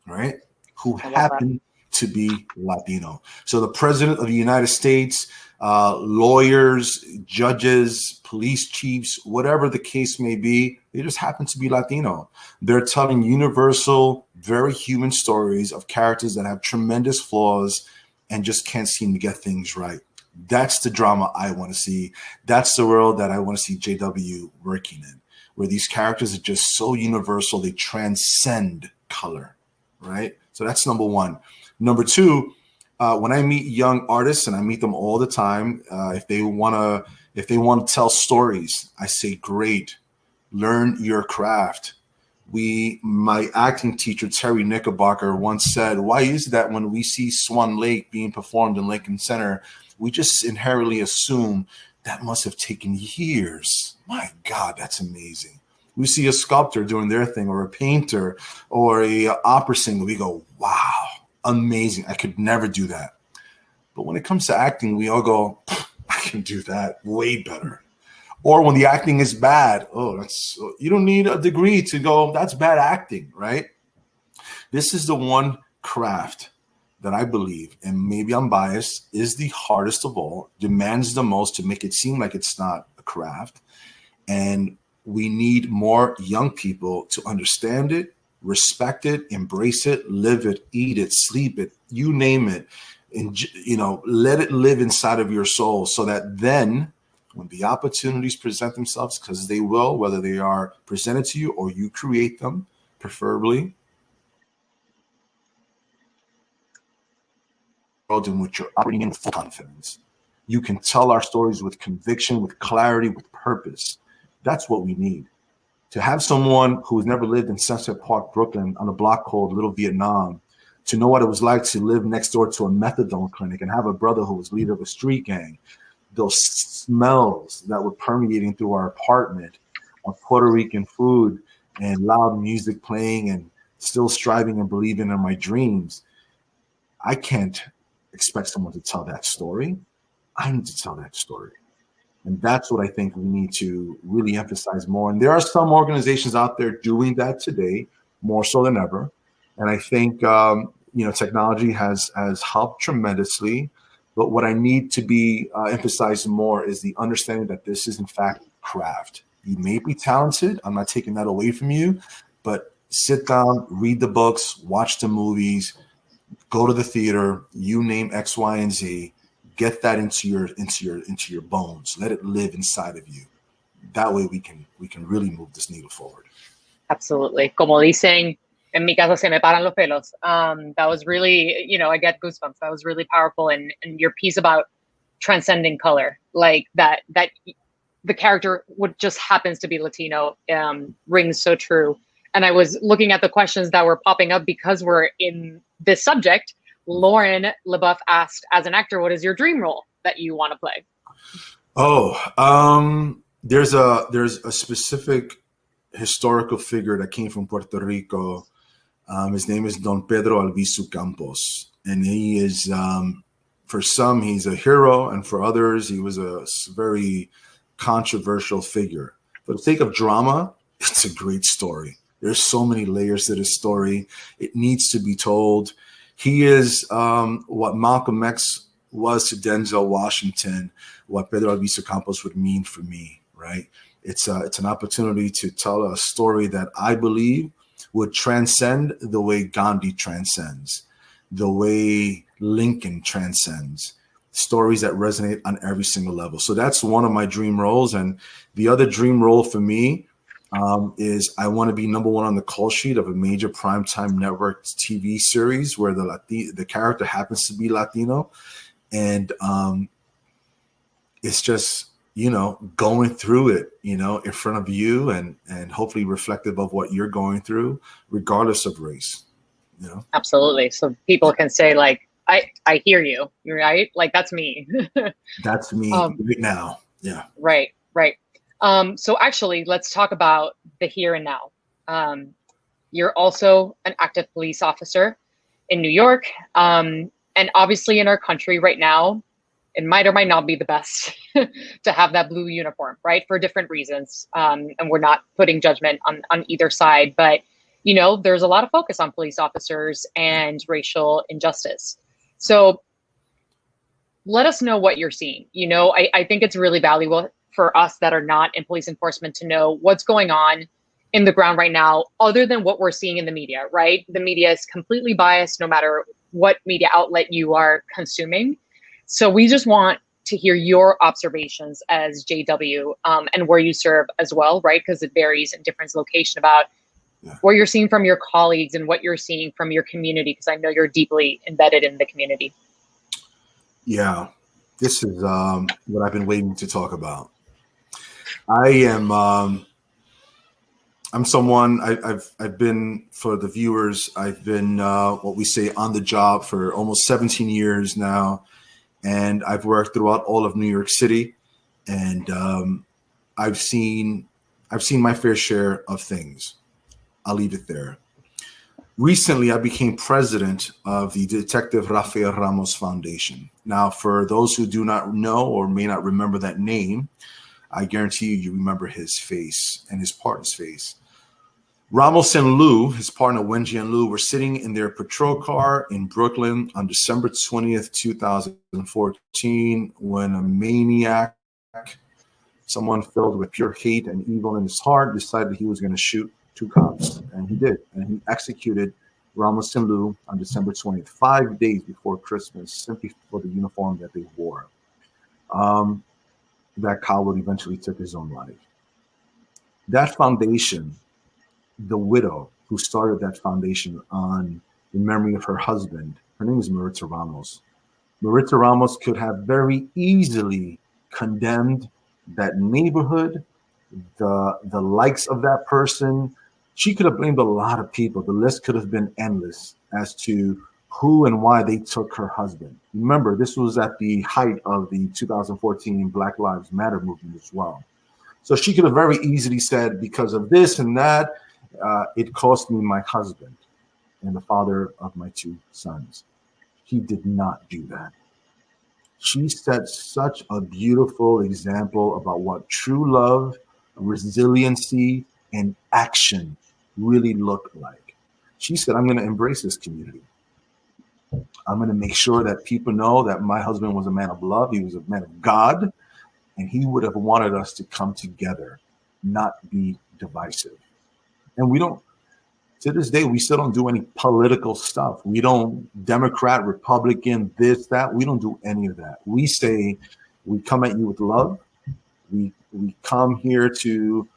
Right? Who happen to be Latino. So the president of the United States, lawyers, judges, police chiefs, whatever the case may be, they just happen to be Latino. They're telling universal, very human stories of characters that have tremendous flaws and just can't seem to get things right. That's the drama I want to see. That's the world that I want to see JW working in, where these characters are just so universal, they transcend color, right? So that's number one. Number two, when I meet young artists, and I meet them all the time, if they want to tell stories, I say, great, learn your craft. My acting teacher, Terry Knickerbocker, once said, why is it that when we see Swan Lake being performed in Lincoln Center, we just inherently assume that must have taken years? My God, that's amazing. We see a sculptor doing their thing, or a painter, or a opera singer. We go, wow, amazing. I could never do that. But when it comes to acting, we all go, I can do that way better. Or when the acting is bad, you don't need a degree to go, that's bad acting, right? This is the one craft that I believe, and maybe I'm biased, is the hardest of all, demands the most to make it seem like it's not a craft. And we need more young people to understand it, respect it, embrace it, live it, eat it, sleep it, you name it. And, you know, let it live inside of your soul, so that then when the opportunities present themselves, because they will, whether they are presented to you or you create them, preferably, in which you're operating in full confidence. You can tell our stories with conviction, with clarity, with purpose. That's what we need. To have someone who's never lived in Sunset Park, Brooklyn, on a block called Little Vietnam, to know what it was like to live next door to a methadone clinic and have a brother who was leader of a street gang, those smells that were permeating through our apartment of Puerto Rican food and loud music playing, and still striving and believing in my dreams. I can't expect someone to tell that story. I need to tell that story. And that's what I think we need to really emphasize more. And there are some organizations out there doing that today, more so than ever. And I think technology has helped tremendously. But what I need to be emphasized more is the understanding that this is in fact craft. You may be talented. I'm not taking that away from you, but sit down, read the books, watch the movies, go to the theater. You name X, Y, and Z. Get that into your bones. Let it live inside of you. That way we can really move this needle forward. Absolutely. Como dicen, en mi casa se me paran los pelos. That was really, I get goosebumps. That was really powerful. And your piece about transcending color, like that the character would just happens to be Latino, rings so true. And I was looking at the questions that were popping up because we're in this subject. Lauren LeBuff asked, as an actor, what is your dream role that you want to play? There's a specific historical figure that came from Puerto Rico. His name is Don Pedro Albizu Campos. And he is, for some, he's a hero. And for others, he was a very controversial figure. For the sake of drama, it's a great story. There's so many layers to this story. It needs to be told. He is what Malcolm X was to Denzel Washington, what Pedro Albizu Campos would mean for me, right? It's an opportunity to tell a story that I believe would transcend the way Gandhi transcends, the way Lincoln transcends, stories that resonate on every single level. So that's one of my dream roles. And the other dream role for me is I want to be number one on the call sheet of a major primetime network TV series where the character happens to be Latino. And it's just, going through it, in front of you and hopefully reflective of what you're going through, regardless of race, Absolutely. So people can say, like, I hear you, right? Like, that's me. That's me right now. Yeah. Right. So actually, let's talk about the here and now. You're also an active police officer in New York. And obviously in our country right now, it might or might not be the best to have that blue uniform, right? For different reasons. And we're not putting judgment on either side, but there's a lot of focus on police officers and racial injustice. So let us know what you're seeing. I think it's really valuable for us that are not in police enforcement to know what's going on in the ground right now, other than what we're seeing in the media, right? The media is completely biased no matter what media outlet you are consuming. So we just want to hear your observations as JW and where you serve as well, right? Because it varies in different locations about what you're seeing from your colleagues and what you're seeing from your community, because I know you're deeply embedded in the community. Yeah, this is what I've been waiting to talk about. I'm someone I've been, for the viewers, I've been what we say on the job for almost 17 years now, and I've worked throughout all of New York City, and I've seen my fair share of things. I'll leave it there. Recently, I became president of the Detective Rafael Ramos Foundation. Now, for those who do not know or may not remember that name, I guarantee you remember his face and his partner's face. Ramos and Lou, his partner Wenji and Lou, were sitting in their patrol car in Brooklyn on December 20th, 2014, when a maniac, someone filled with pure hate and evil in his heart, decided he was going to shoot two cops. And he did. And he executed Ramos and Lou on December 20th, 5 days before Christmas, simply for the uniform that they wore. That coward eventually took his own life. That foundation, the widow who started that foundation in memory of her husband, her name is Maritza Ramos. Maritza Ramos could have very easily condemned that neighborhood, the likes of that person. She could have blamed a lot of people. The list could have been endless as to who and why they took her husband. Remember, this was at the height of the 2014 Black Lives Matter movement as well. So she could have very easily said, because of this and that, it cost me my husband and the father of my two sons. He did not do that. She set such a beautiful example about what true love, resiliency, and action really look like. She said, I'm going to embrace this community. I'm going to make sure that people know that my husband was a man of love. He was a man of God, and he would have wanted us to come together, not be divisive. And we don't, to this day, we still don't do any political stuff. We don't Democrat, Republican, this, that. We don't do any of that. We say we come at you with love. We come here to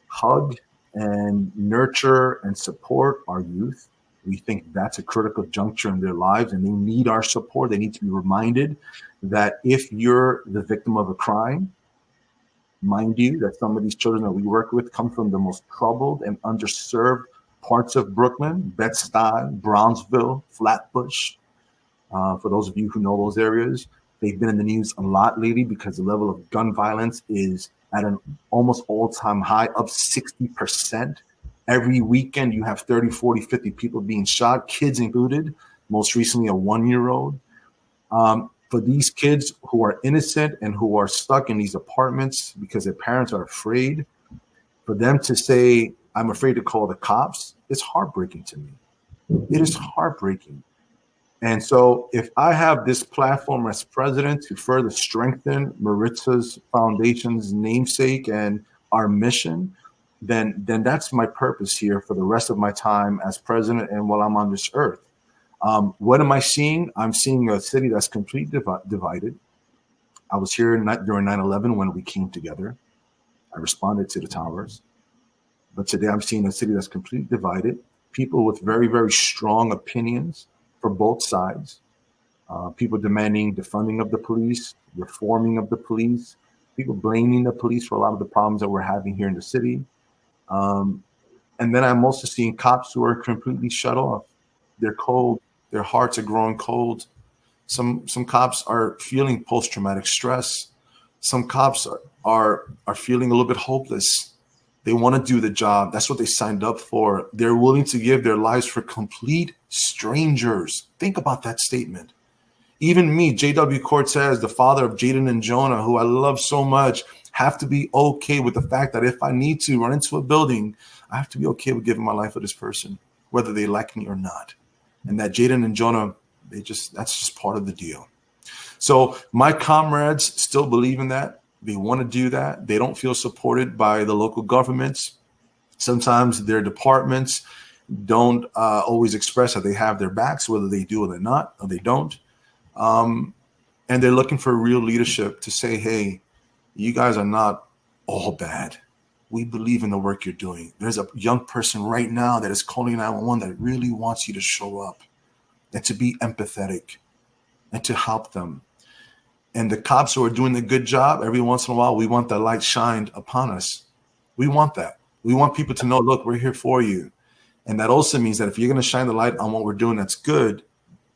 hug and nurture and support our youth. We think that's a critical juncture in their lives, and they need our support. They need to be reminded that if you're the victim of a crime, mind you, that some of these children that we work with come from the most troubled and underserved parts of Brooklyn, Bed-Stuy, Brownsville, Flatbush. For those of you who know those areas, they've been in the news a lot lately because the level of gun violence is at an almost all-time high, up 60%. Every weekend, you have 30, 40, 50 people being shot, kids included, most recently a 1-year-old. For these kids who are innocent and who are stuck in these apartments because their parents are afraid, for them to say, I'm afraid to call the cops, it's heartbreaking to me. It is heartbreaking. And so if I have this platform as president to further strengthen Maritza's Foundation's namesake and our mission, then that's my purpose here for the rest of my time as president and while I'm on this earth. What am I seeing? I'm seeing a city that's completely divided. I was here during 9/11 when we came together. I responded to the towers. But today I'm seeing a city that's completely divided. People with very, very strong opinions for both sides. People demanding defunding of the police, reforming of the police, people blaming the police for a lot of the problems that we're having here in the city. And then I'm also seeing cops who are completely shut off. They're cold. Their hearts are growing cold. Some cops are feeling post-traumatic stress. Some cops are feeling a little bit hopeless. They want to do the job. That's what they signed up for. They're willing to give their lives for complete strangers. Think about that statement. Even me, J.W. Cortés, the father of Jaden and Jonah, who I love so much, have to be okay with the fact that if I need to run into a building, I have to be okay with giving my life to this person, whether they like me or not. And that Jaden and Jonah, that's just part of the deal. So my comrades still believe in that. They want to do that. They don't feel supported by the local governments. Sometimes their departments don't always express that they have their backs, whether they do or not, or they don't. And they're looking for real leadership to say, hey, you guys are not all bad. We believe in the work you're doing. There's a young person right now that is calling 911 that really wants you to show up and to be empathetic and to help them. And the cops who are doing a good job, every once in a while, we want that light shined upon us. We want that. We want people to know, look, we're here for you. And that also means that if you're going to shine the light on what we're doing that's good,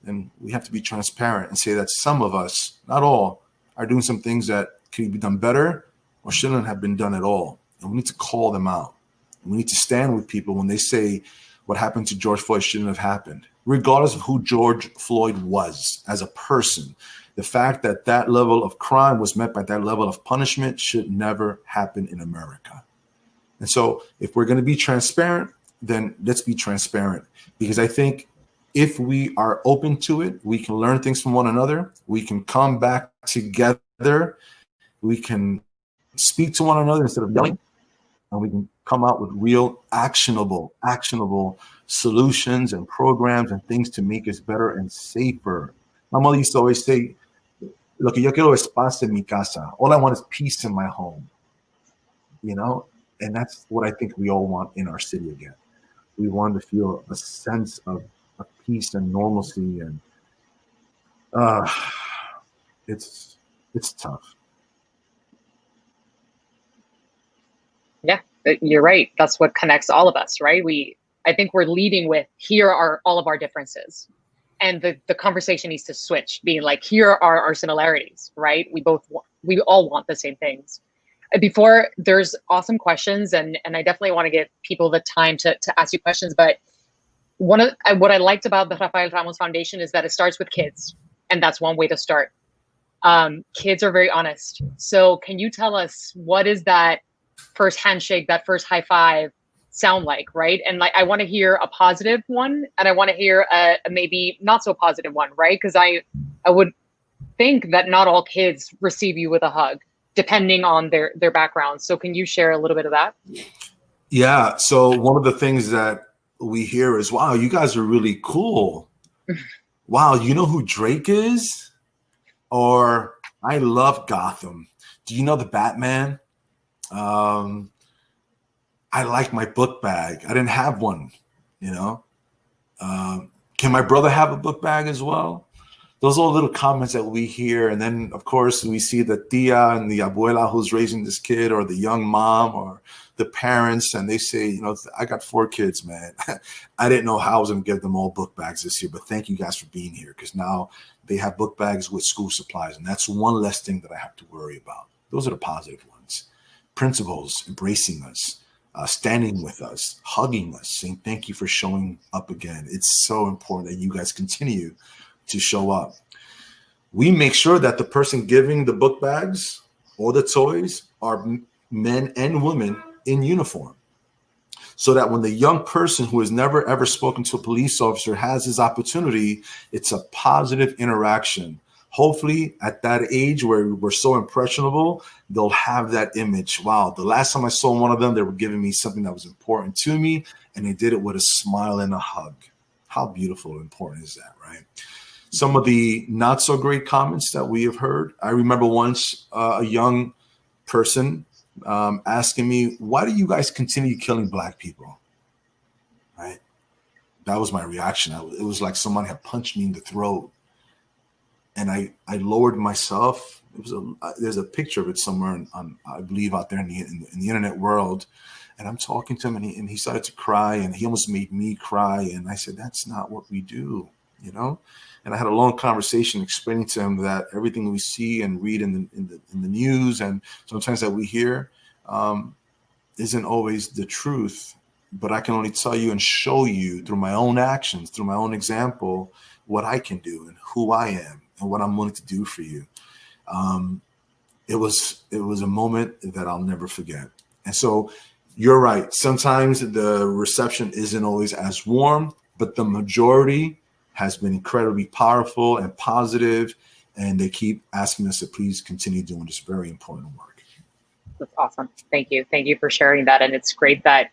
then we have to be transparent and say that some of us, not all, are doing some things that could be done better or shouldn't have been done at all. And we need to call them out. And we need to stand with people when they say what happened to George Floyd shouldn't have happened, regardless of who George Floyd was as a person. The fact that that level of crime was met by that level of punishment should never happen in America. And so if we're going to be transparent, then let's be transparent, because I think if we are open to it, we can learn things from one another. We can come back together. We can speak to one another instead of yelling, and we can come out with real actionable solutions and programs and things to make us better and safer. My mother used to always say, lo que yo quiero es paz en mi casa. All I want is peace in my home, and that's what I think we all want in our city again. We want to feel a sense of peace and normalcy, and it's tough. Yeah, you're right. That's what connects all of us, right? I think we're leading with, here are all of our differences. And the conversation needs to switch, being like, here are our similarities, right? We all want the same things. Before, there's awesome questions, and I definitely want to give people the time to ask you questions. But what I liked about the Rafael Ramos Foundation is that it starts with kids, and that's one way to start. Kids are very honest. So can you tell us, what is that first handshake, that first high five sound like, right? And like, I want to hear a positive one, and I want to hear a maybe not so positive one, right? Because I would think that not all kids receive you with a hug, depending on their background. So can you share a little bit of that? Yeah. So one of the things that we hear is, wow, you guys are really cool. Wow, you know who Drake is? Or I love Gotham. Do you know the Batman? I like my book bag. I didn't have one, you know. Can my brother have a book bag as well? Those are little comments that we hear. And then, of course, we see the tia and the abuela who's raising this kid, or the young mom, or the parents. And they say, you know, I got 4 kids, man. I didn't know how I was going to give them all book bags this year. But thank you guys for being here, because now they have book bags with school supplies. And that's one less thing that I have to worry about. Those are the positive ones. Principals embracing us, standing with us, hugging us, saying thank you for showing up again. It's so important that you guys continue to show up. We make sure that the person giving the book bags or the toys are men and women in uniform, so that when the young person who has never ever spoken to a police officer has his opportunity, it's a positive interaction. Hopefully at that age where we're so impressionable, they'll have that image. Wow, the last time I saw one of them, they were giving me something that was important to me, and they did it with a smile and a hug. How beautiful and important is that, right? Some of the not so great comments that we have heard. I remember once a young person asking me, why do you guys continue killing Black people? Right? That was my reaction. It was like someone had punched me in the throat. And I lowered myself. There's a picture of it somewhere on I believe out there in the internet world. And I'm talking to him, and he started to cry, and he almost made me cry. And I said, that's not what we do, you know? And I had a long conversation explaining to him that everything we see and read in the news, and sometimes that we hear, isn't always the truth. But I can only tell you and show you through my own actions, through my own example, what I can do and who I am and what I'm willing to do for you. It was a moment that I'll never forget. And so you're right. Sometimes the reception isn't always as warm, but the majority has been incredibly powerful and positive, and they keep asking us to please continue doing this very important work. That's awesome. Thank you. Thank you for sharing that. And it's great that,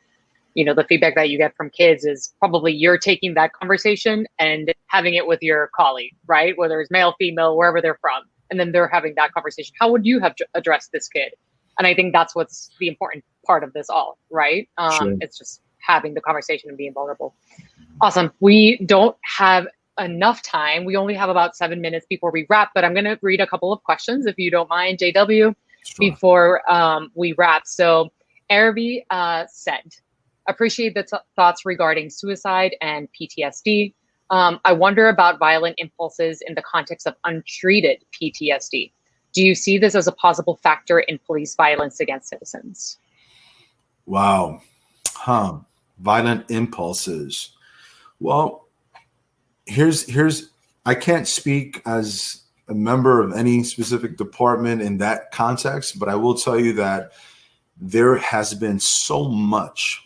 you know, the feedback that you get from kids is probably you're taking that conversation and having it with your colleague, right? Whether it's male, female, wherever they're from, and then they're having that conversation. How would you have addressed this kid? And I think that's what's the important part of this all, right? Sure. It's just having the conversation and being vulnerable. Awesome. We don't have enough time. We only have about 7 minutes before we wrap, but I'm going to read a couple of questions, if you don't mind, JW, sure, before we wrap. So Arabi said, appreciate the thoughts regarding suicide and PTSD. I wonder about violent impulses in the context of untreated PTSD. Do you see this as a possible factor in police violence against citizens? Wow. Violent impulses. Well, here's I can't speak as a member of any specific department in that context, but I will tell you that there has been so much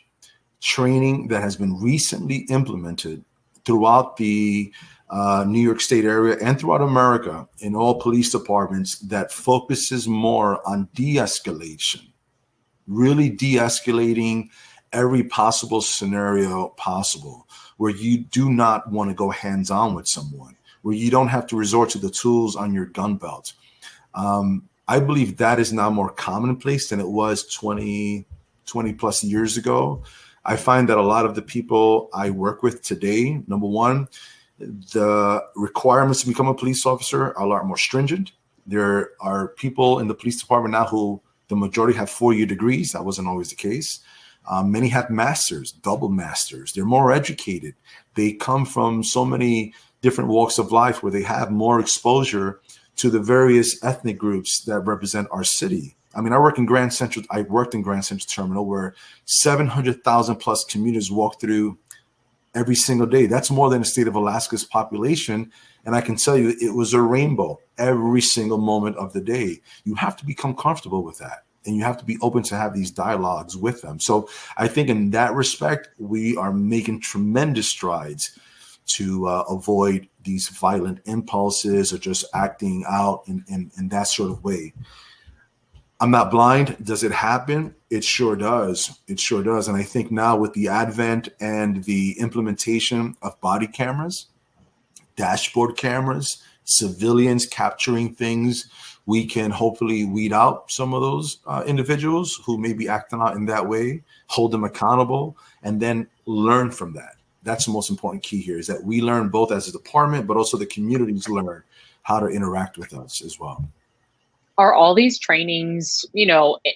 training that has been recently implemented throughout the New York State area and throughout America in all police departments that focuses more on de-escalation, really de-escalating every possible scenario possible, where you do not want to go hands-on with someone, where you don't have to resort to the tools on your gun belt. I believe that is now more commonplace than it was 20 plus years ago. I find that a lot of the people I work with today, number one, the requirements to become a police officer are a lot more stringent. There are people in the police department now who the majority have 4-year degrees. That wasn't always the case. Many have masters, double masters. They're more educated. They come from so many different walks of life where they have more exposure to the various ethnic groups that represent our city. I mean, I worked in Grand Central Terminal, where 700,000 plus commuters walk through every single day. That's more than the state of Alaska's population. And I can tell you, it was a rainbow every single moment of the day. You have to become comfortable with that. And you have to be open to have these dialogues with them. So I think in that respect, we are making tremendous strides to avoid these violent impulses or just acting out in that sort of way. I'm not blind. Does it happen? It sure does. It sure does. And I think now with the advent and the implementation of body cameras, dashboard cameras, civilians capturing things, we can hopefully weed out some of those individuals who may be acting out in that way, hold them accountable, and then learn from that. That's the most important key here, is that we learn both as a department, but also the communities learn how to interact with us as well. Are all these trainings, guidelines,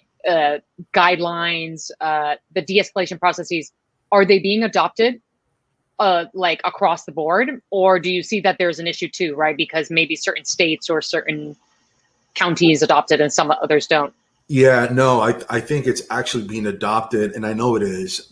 the de-escalation processes, are they being adopted like across the board? Or do you see that there's an issue too, right? Because maybe certain states or certain counties adopted and some others don't. Yeah, no, I think it's actually being adopted, and I know it is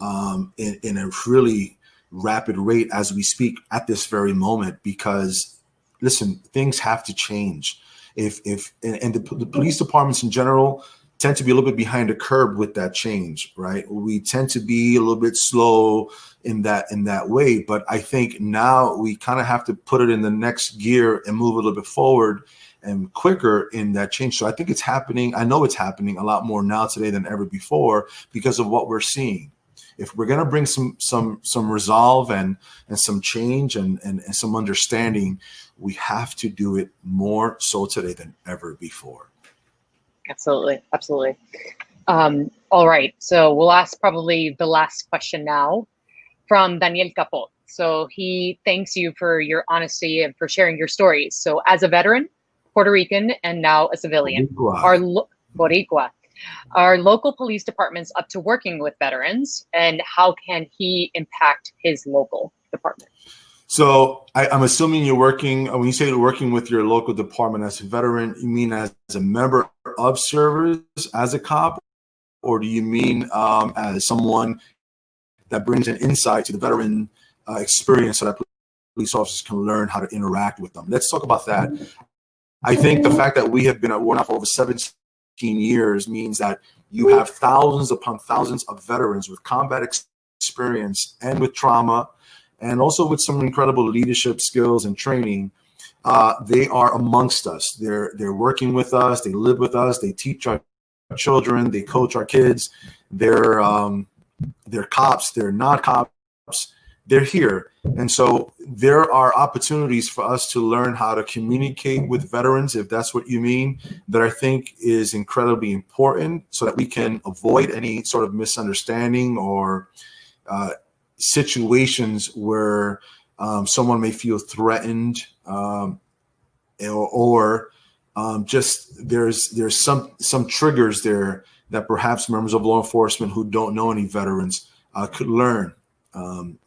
in a really rapid rate as we speak at this very moment, because listen, things have to change. If the police departments in general tend to be a little bit behind the curve with that change, right? We tend to be a little bit slow in that way, but I think now we kind of have to put it in the next gear and move a little bit forward and quicker in that change. So I think it's happening. I know it's happening a lot more now today than ever before because of what we're seeing. If we're going to bring some resolve and some change and some understanding, we have to do it more so today than ever before. Absolutely. Absolutely. All right. So we'll ask probably the last question now from Daniel Capot. So he thanks you for your honesty and for sharing your stories. So as a veteran, Puerto Rican, and now a civilian, Boricua, are local police departments up to working with veterans, and how can he impact his local department? So I'm assuming you're working, when you say you're working with your local department as a veteran, you mean as a member of service, as a cop, or do you mean as someone that brings an insight to the veteran experience so that police officers can learn how to interact with them? Let's talk about that. I think the fact that we have been at war now for over 17 years means that you have thousands upon thousands of veterans with combat experience and with trauma, and also with some incredible leadership skills and training. They are amongst us. They're working with us. They live with us. They teach our children. They coach our kids. They're cops. They're not cops. They're here. And so there are opportunities for us to learn how to communicate with veterans, if that's what you mean, that I think is incredibly important so that we can avoid any sort of misunderstanding or situations where someone may feel threatened or just there's some triggers there that perhaps members of law enforcement who don't know any veterans could learn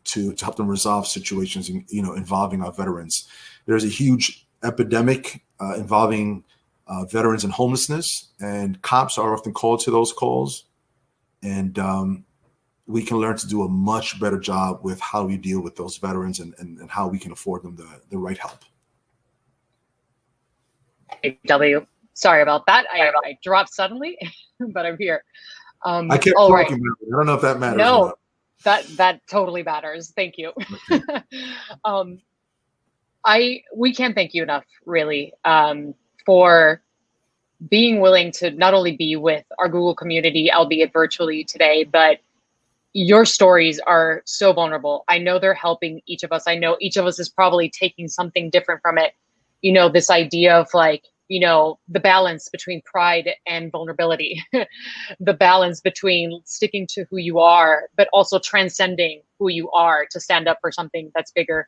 to help them resolve situations involving our veterans. There's a huge epidemic involving veterans and homelessness, and cops are often called to those calls, and we can learn to do a much better job with how we deal with those veterans and how we can afford them the right help. W, sorry about that. I dropped suddenly, but I'm here. I kept talking. Right. I don't know if that matters. No, that totally matters. Thank you. We can't thank you enough, really, for being willing to not only be with our Google community, albeit virtually today, but your stories are so vulnerable. I know they're helping each of us. I know each of us is probably taking something different from it. This idea of the balance between pride and vulnerability, the balance between sticking to who you are, but also transcending who you are to stand up for something that's bigger.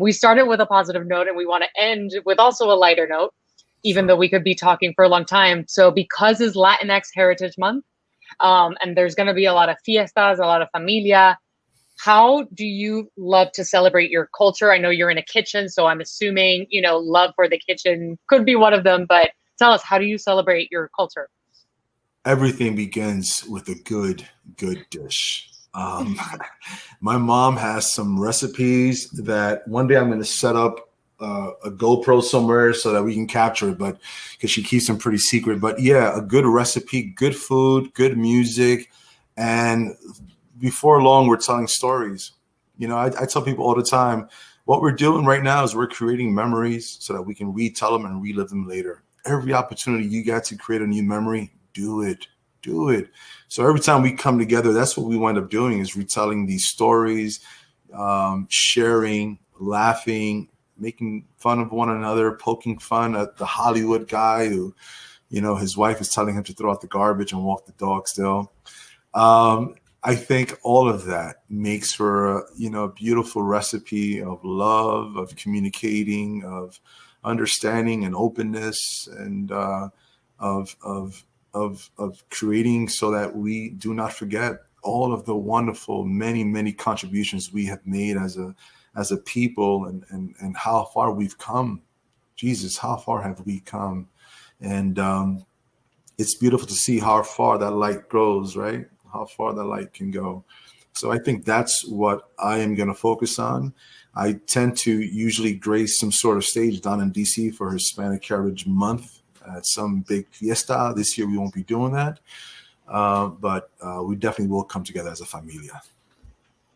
We started with a positive note, and we want to end with also a lighter note, even though we could be talking for a long time. So because it's Latinx Heritage Month, and there's going to be a lot of fiestas, a lot of familia, how do you love to celebrate your culture? I know you're in a kitchen, so I'm assuming, love for the kitchen could be one of them, but tell us, how do you celebrate your culture? Everything begins with a good dish. Um, my mom has some recipes that one day I'm going to set up a GoPro somewhere so that we can capture it, but because she keeps them pretty secret. But yeah, a good recipe, good food, good music, and before long, we're telling stories. You know, I tell people all the time, what we're doing right now is we're creating memories so that we can retell them and relive them later. Every opportunity you got to create a new memory, do it. Do it. So every time we come together, that's what we wind up doing is retelling these stories, sharing, laughing, making fun of one another, poking fun at the Hollywood guy who, you know, his wife is telling him to throw out the garbage and walk the dog still. I think all of that makes for a, you know, a beautiful recipe of love, of communicating, of understanding and openness, and of creating so that we do not forget all of the wonderful, many contributions we have made as a people, and how far we've come. Jesus, how far have we come? And it's beautiful to see how far that light grows, right? How far that light can go. So I think that's what I am going to focus on. I tend to usually grace some sort of stage down in DC for Hispanic Heritage Month at some big fiesta. This year we won't be doing that, but we definitely will come together as a familia.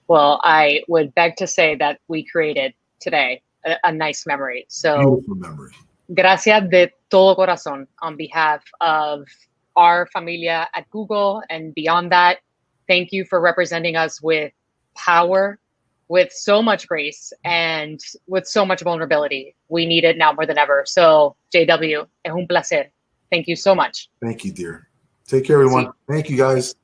Well, I would beg to say that we created today a nice memory. So Beautiful memory. gracias de todo corazón on behalf of our familia at Google and beyond that. Thank you for representing us with power, with so much grace, and with so much vulnerability. We need it now more than ever. So, JW, es un placer. Thank you so much. Thank you, dear. Take care, everyone. Sí. Thank you, guys.